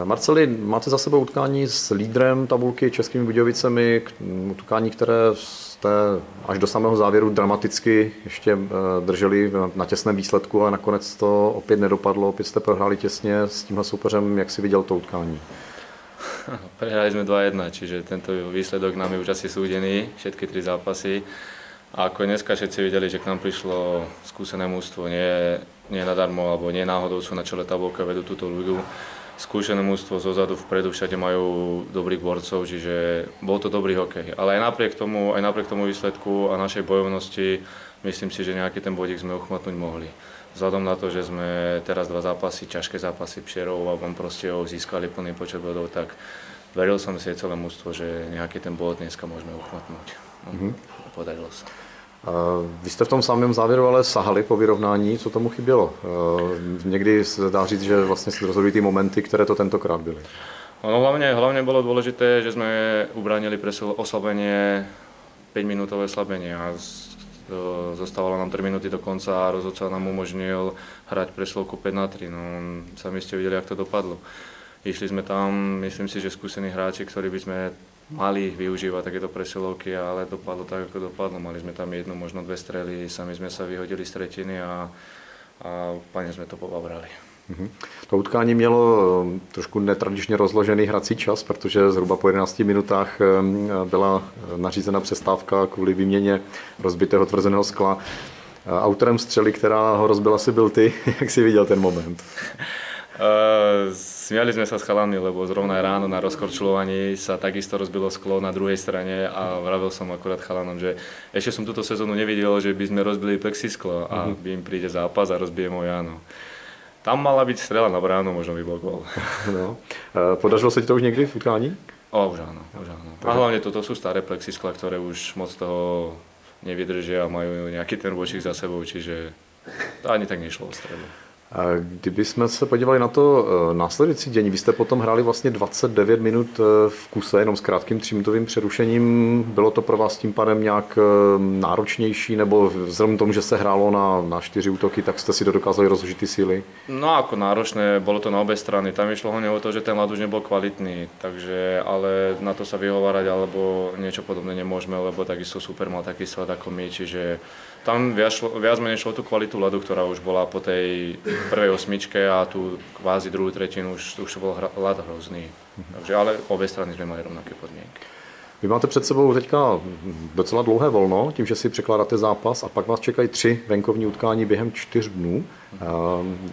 Marceli, máte za sebou utkání s lídrem tabulky Českými Budějovicemi, utkání, které jste až do samého závěru dramaticky ještě drželi na těsném výsledku, ale nakonec to opět nedopadlo, opět jste prohráli těsně s tímhle soupeřem. Jak si viděl to utkání? Prehrali sme 2-1, čiže tento výsledok nám je už asi súdený, všetky 3 zápasy. A ako dneska všetci videli, že k nám prišlo skúsené mužstvo, nie nadarmo, alebo nie náhodou sú na čele tabulky a vedú túto ligu. Skúsené mužstvo zozadu, vpredu, všade majú dobrých borcov, čiže bol to dobrý hokej. Ale aj napriek tomu výsledku a našej bojovnosti, myslím si, že nejaký ten bodík sme uchmatnúť mohli. Vzhľadom na to, že sme teraz 2 zápasy, ťažké zápasy Pšerov a vám proste získali plný počet bodov, tak veril som si celé mužstvo, že nejaký ten bod dneska môžeme uchmatnúť. Podarilo sa. Vy jste v tom samém závěru ale sahali po vyrovnání, co tomu chybělo? Někdy se dá říct, že vlastně se rozhodují ty momenty, které to tentokrát byly. No, hlavne bolo dôležité, že sme ubránili oslabenie, 5-minútové oslabenie a zostávalo nám 3 minúty do konca a rozhodca nám umožnil hrať presilovku 5-3. No, sami ste videli, jak to dopadlo. Išli sme tam, myslím si, že skúsení hráči, ktorí by sme mali využívať takéto presilovky, ale dopadlo tak, ako dopadlo. Mali sme tam 1, možno 2 strely, sami sme sa vyhodili z tretiny a úplne sme to pobabrali. To utkání mělo trošku netradičně rozložený hrací čas, protože zhruba po 11 minutách byla nařízena přestávka kvůli výměně rozbitého tvrzeného skla. Autorem střely, která ho rozbila, si byl ty. Jak si viděl ten moment? Smiali sme sa s chalami, lebo zrovna ráno na rozkorčľovaní sa takisto rozbilo sklo na druhej strane a vravel som akurát chalanom, že ešte som túto sezónu nevidel, že by sme rozbili plexisklo a im príde zápas a rozbije môj áno. Tam mala byť strela na bránu, možno by bol gól. No. Podařilo sa ti to už niekdy v utkání? Už áno. A hlavne toto sú staré plexiskla, ktoré už moc toho nevydržia a majú nejaký ten bočík za sebou, čiže to ani tak nešlo o strelu. Kdybychom se podívali na to následující dění, vy jste potom hráli vlastně 29 minut v kuse, jenom s krátkým 3minutovým přerušením. Bylo to pro vás tím pádem nějak náročnější, nebo vzhledem k tomu, že se hrálo na 4 útoky, tak jste si to dokázali rozložit ty síly? No ako náročné, bolo to na obe strany. Tam išlo hlavne o to, že ten ľad už nebol kvalitný, takže ale na to sa vyhovárať alebo niečo podobné nemôžeme, lebo takisto super mal taký sled ako my, čiže tam viac menej šlo tú kvalitu ľadu, ktorá už bola po tej prvej osmičke a tú kvázi druhú tretinu už to bol ľad hrozný. Takže, ale obě strany sme mali rovnaké podmienky. Vy máte před sebou teďka docela dlouhé volno, tím, že si překládáte zápas a pak vás čekají 3 venkovní utkání během 4 dnů.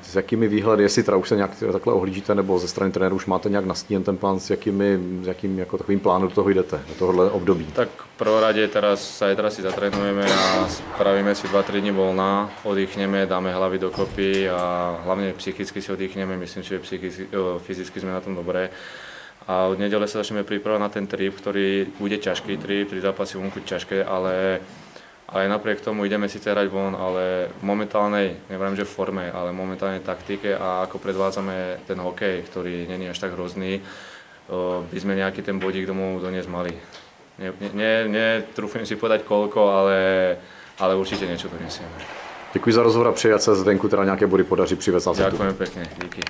S jakými výhledy, jestli teda už se nějak takhle ohlížíte, nebo ze strany trenérů už máte nějak nastíněn ten plán, s jakým jako takovým plánem do toho jdete, do tohohle období? Tak v prvorade teraz si zatrénujeme a spravíme si 2-3 dní voľna, oddychneme, dáme hlavy dokopy a hlavne psychicky si oddychneme, myslím si, že fyzicky sme na tom dobré. A od nedele sa začneme pripravať na ten trip, ktorý bude ťažký trip, 3 zápasy vonku ťažké, ale napriek tomu ideme síce hrať von, ale v momentálnej, neviem, že v forme, ale momentálnej taktike a ako predvádzame ten hokej, ktorý není až tak hrozný, by sme nejaký ten bodík domov doniesť mali. Netrúfim si povedať koľko, ale určite niečo donesieme. Děkuji za rozhovor a přeji, ať se zvenku teda nějaké body podaří přivést. Ďakujem pekne, díky.